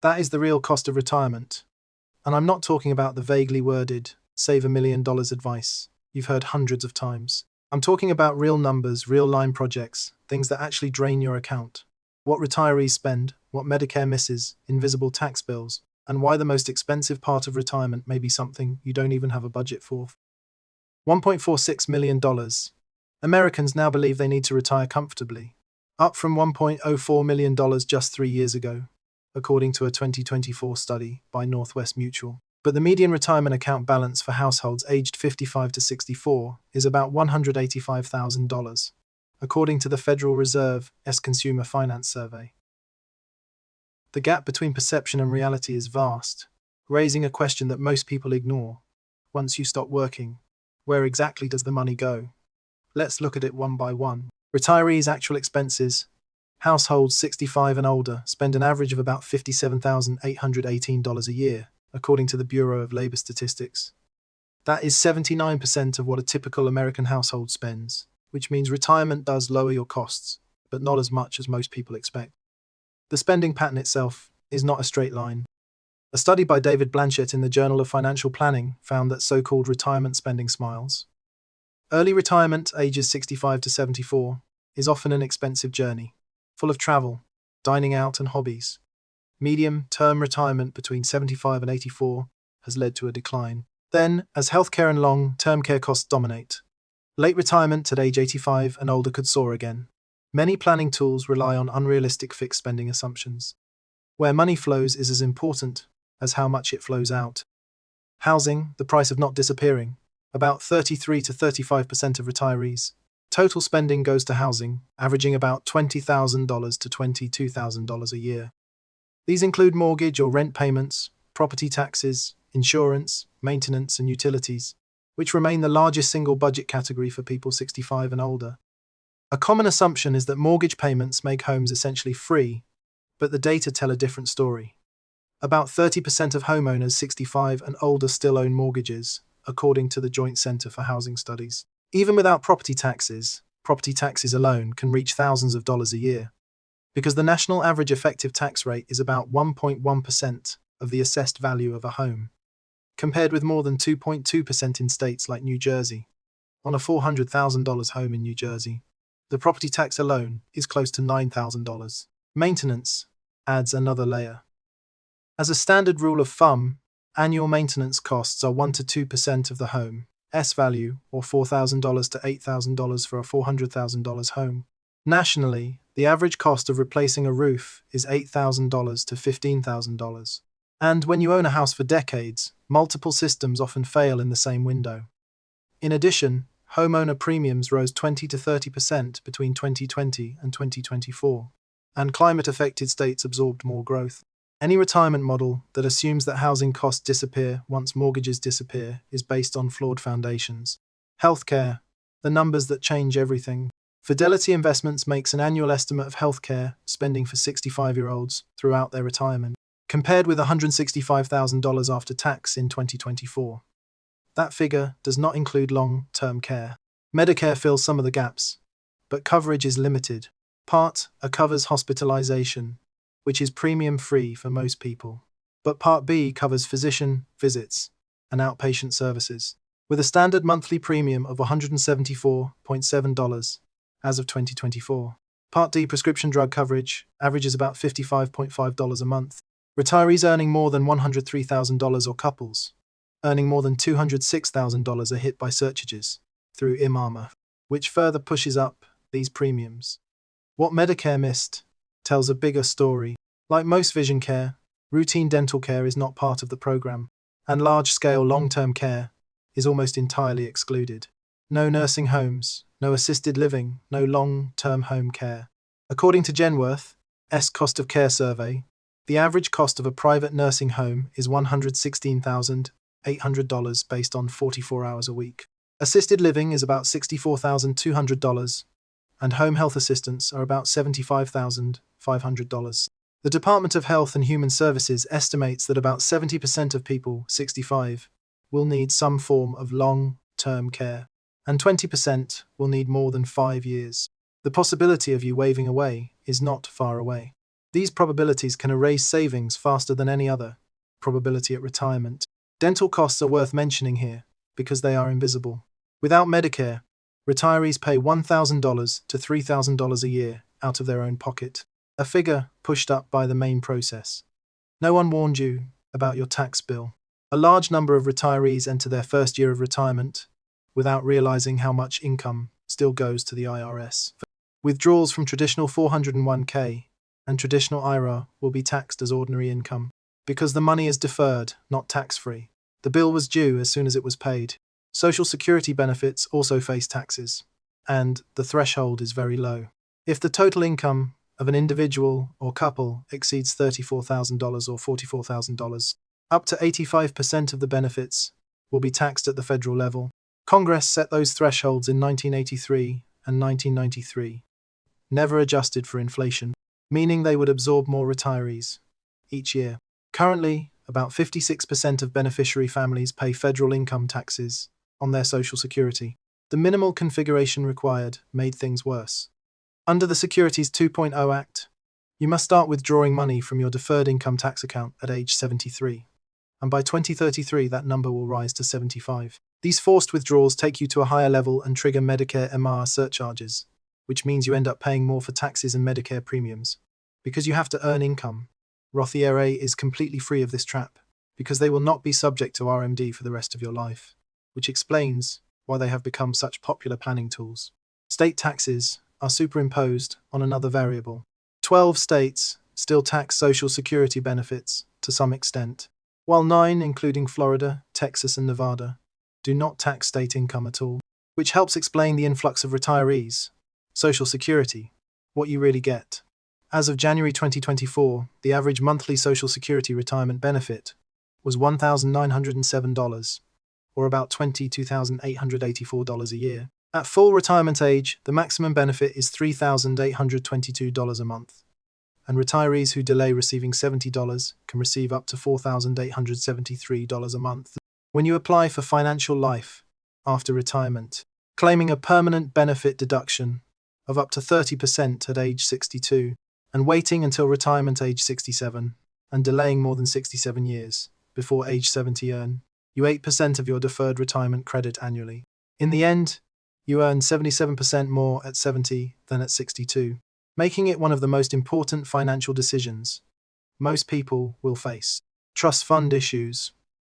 That is the real cost of retirement. And I'm not talking about the vaguely worded, save $1 million advice you've heard hundreds of times. I'm talking about real numbers, real line projects, things that actually drain your account. What retirees spend, what Medicare misses, invisible tax bills, and why the most expensive part of retirement may be something you don't even have a budget for. $1.46 million. Americans now believe they need to retire comfortably, up from $1.04 million just 3 years ago, according to a 2024 study by Northwest Mutual. But the median retirement account balance for households aged 55 to 64 is about $185,000, according to the Federal Reserve's Consumer Finance Survey. The gap between perception and reality is vast, raising a question that most people ignore. Once you stop working, where exactly does the money go? Let's look at it one by one. Retirees' actual expenses. Households 65 and older spend an average of about $57,818 a year, according to the Bureau of Labor Statistics. That is 79% of what a typical American household spends, which means retirement does lower your costs, but not as much as most people expect. The spending pattern itself is not a straight line. A study by David Blanchett in the Journal of Financial Planning found that so-called retirement spending smiles. Early retirement, ages 65 to 74, is often an expensive journey, full of travel, dining out, and hobbies. Medium-term retirement between 75 and 84 has led to a decline. Then, as healthcare and long-term care costs dominate, late retirement at age 85 and older could soar again. Many planning tools rely on unrealistic fixed spending assumptions. Where money flows is as important as how much it flows out. Housing, the price of not disappearing. About 33 to 35% of retirees' total spending goes to housing, averaging about $20,000 to $22,000 a year. These include mortgage or rent payments, property taxes, insurance, maintenance, and utilities, which remain the largest single budget category for people 65 and older. A common assumption is that mortgage payments make homes essentially free, but the data tell a different story. About 30% of homeowners 65 and older still own mortgages, according to the Joint Center for Housing Studies. Even without property taxes alone can reach thousands of dollars a year, because the national average effective tax rate is about 1.1% of the assessed value of a home, compared with more than 2.2% in states like New Jersey. On a $400,000 home in New Jersey, the property tax alone is close to $9,000. Maintenance adds another layer. As a standard rule of thumb, annual maintenance costs are 1 to 2% of the home's value, or $4,000 to $8,000 for a $400,000 home. Nationally, the average cost of replacing a roof is $8,000 to $15,000. And when you own a house for decades, multiple systems often fail in the same window. In addition, homeowner premiums rose 20 to 30% between 2020 and 2024, and climate-affected states absorbed more growth. Any retirement model that assumes that housing costs disappear once mortgages disappear is based on flawed foundations. Healthcare, the numbers that change everything. Fidelity Investments makes an annual estimate of healthcare spending for 65-year-olds throughout their retirement, compared with $165,000 after tax in 2024. That figure does not include long-term care. Medicare fills some of the gaps, but coverage is limited. Part A covers hospitalization, which is premium-free for most people, but Part B covers physician visits and outpatient services, with a standard monthly premium of $174.7 as of 2024. Part D prescription drug coverage averages about $55.5 a month. Retirees earning more than $103,000 or couples earning more than $206,000 are hit by surcharges through IMAMA, which further pushes up these premiums. What Medicare missed tells a bigger story. Like most vision care, routine dental care is not part of the program, and large-scale long-term care is almost entirely excluded. No nursing homes, no assisted living, no long-term home care. According to Genworth's Cost of Care Survey, the average cost of a private nursing home is $116,800 based on 44 hours a week. Assisted living is about $64,200, and home health assistants are about $75,500. The Department of Health and Human Services estimates that about 70% of people 65 will need some form of long-term care, and 20% will need more than 5 years. The possibility of you waving away is not far away. These probabilities can erase savings faster than any other probability at retirement. Dental costs are worth mentioning here because they are invisible. Without Medicare, retirees pay $1,000 to $3,000 a year out of their own pocket, a figure pushed up by the main process. No one warned you about your tax bill. A large number of retirees enter their first year of retirement without realizing how much income still goes to the IRS. Withdrawals from traditional 401k and traditional IRA will be taxed as ordinary income because the money is deferred, not tax-free. The bill was due as soon as it was paid. Social Security benefits also face taxes, and the threshold is very low. If the total income of an individual or couple exceeds $34,000 or $44,000, up to 85% of the benefits will be taxed at the federal level. Congress set those thresholds in 1983 and 1993, never adjusted for inflation, meaning they would absorb more retirees each year. Currently, about 56% of beneficiary families pay federal income taxes on their Social Security. The minimal configuration required made things worse. Under the Securities 2.0 Act, you must start withdrawing money from your deferred income tax account at age 73, and by 2033 that number will rise to 75. These forced withdrawals take you to a higher level and trigger Medicare MR surcharges, which means you end up paying more for taxes and Medicare premiums. Because you have to earn income, Roth IRA is completely free of this trap, because they will not be subject to RMD for the rest of your life, which explains why they have become such popular planning tools. State taxes are superimposed on another variable. 12 states still tax Social Security benefits to some extent, while 9, including Florida, Texas, and Nevada, do not tax state income at all, which helps explain the influx of retirees. Social Security, what you really get. As of January 2024, the average monthly Social Security retirement benefit was $1,907, or about $22,884 a year. At full retirement age, the maximum benefit is $3,822 a month, and retirees who delay receiving $70 can receive up to $4,873 a month. When you apply for financial life after retirement, claiming a permanent benefit deduction of up to 30% at age 62, and waiting until retirement age 67, and delaying more than 67 years before age 70 earn you 8% of your deferred retirement credit annually. In the end, you earn 77% more at 70 than at 62, making it one of the most important financial decisions most people will face. Trust fund issues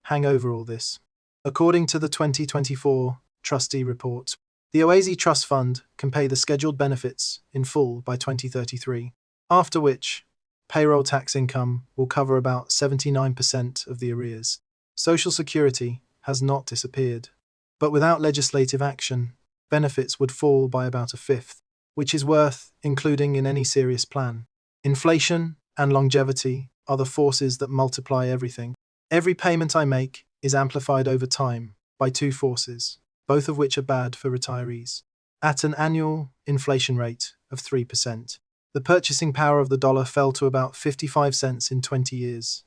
hang over all this. According to the 2024 Trustee Report, the Oasis Trust Fund can pay the scheduled benefits in full by 2033, after which payroll tax income will cover about 79% of the arrears. Social Security has not disappeared, but without legislative action, benefits would fall by about a fifth, which is worth including in any serious plan. Inflation and longevity are the forces that multiply everything. Every payment I make is amplified over time by two forces, both of which are bad for retirees. At an annual inflation rate of 3%, the purchasing power of the dollar fell to about 55 cents in 20 years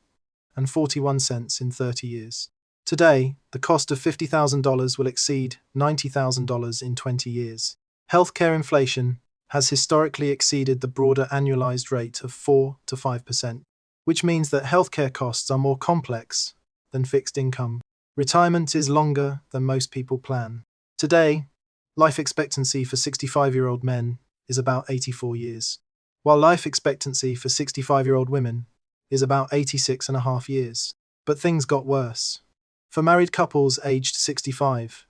and 41 cents in 30 years. Today, the cost of $50,000 will exceed $90,000 in 20 years. Healthcare inflation has historically exceeded the broader annualized rate of 4 to 5%, which means that healthcare costs are more complex than fixed income. Retirement is longer than most people plan. Today, life expectancy for 65-year-old men is about 84 years, while life expectancy for 65-year-old women is about 86.5 years. But things got worse. For married couples aged 65,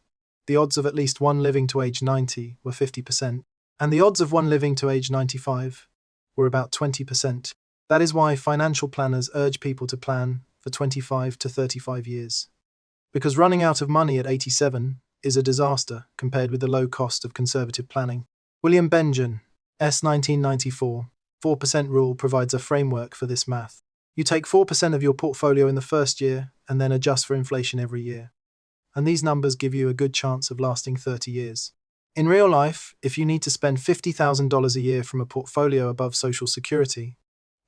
the odds of at least one living to age 90 were 50%, and the odds of one living to age 95 were about 20%. That is why financial planners urge people to plan for 25 to 35 years. Because running out of money at 87 is a disaster compared with the low cost of conservative planning. William Benjamin, S. 1994, 4% rule provides a framework for this math. You take 4% of your portfolio in the first year and then adjust for inflation every year. And these numbers give you a good chance of lasting 30 years. In real life, if you need to spend $50,000 a year from a portfolio above Social Security,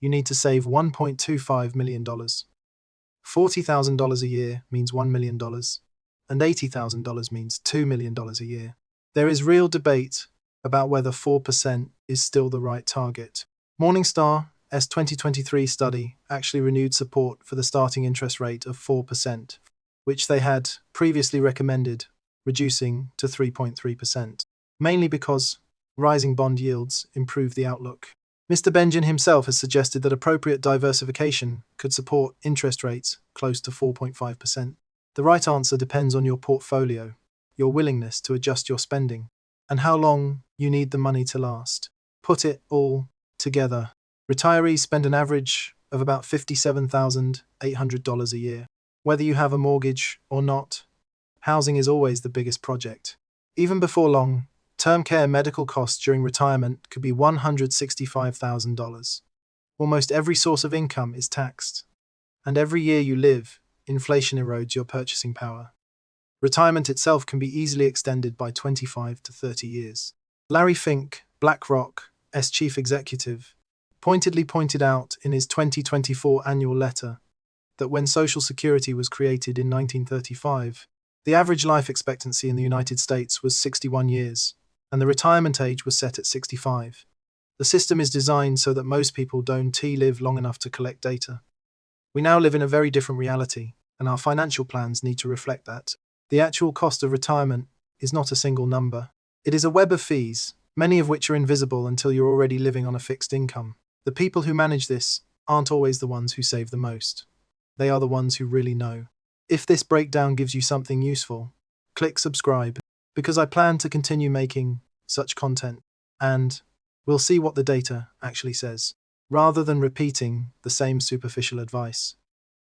you need to save $1.25 million. $40,000 a year means $1 million, and $80,000 means $2 million a year. There is real debate about whether 4% is still the right target. Morningstar EBRI's 2023 study actually renewed support for the starting interest rate of 4%, which they had previously recommended reducing to 3.3%, mainly because rising bond yields improve the outlook. Mr. Benjamin himself has suggested that appropriate diversification could support interest rates close to 4.5%. The right answer depends on your portfolio, your willingness to adjust your spending, and how long you need the money to last. Put it all together, retirees spend an average of about $57,800 a year. Whether you have a mortgage or not, housing is always the biggest project. Even before long, term care medical costs during retirement could be $165,000. Almost every source of income is taxed, and every year you live, inflation erodes your purchasing power. Retirement itself can be easily extended by 25 to 30 years. Larry Fink, BlackRock's chief executive, pointedly pointed out in his 2024 annual letter that when Social Security was created in 1935, the average life expectancy in the United States was 61 years, and the retirement age was set at 65. The system is designed so that most people don't live long enough to collect data. We now live in a very different reality, and our financial plans need to reflect that. The actual cost of retirement is not a single number. It is a web of fees, many of which are invisible until you're already living on a fixed income. The people who manage this aren't always the ones who save the most. They are the ones who really know. If this breakdown gives you something useful, click subscribe, because I plan to continue making such content, and we'll see what the data actually says, rather than repeating the same superficial advice.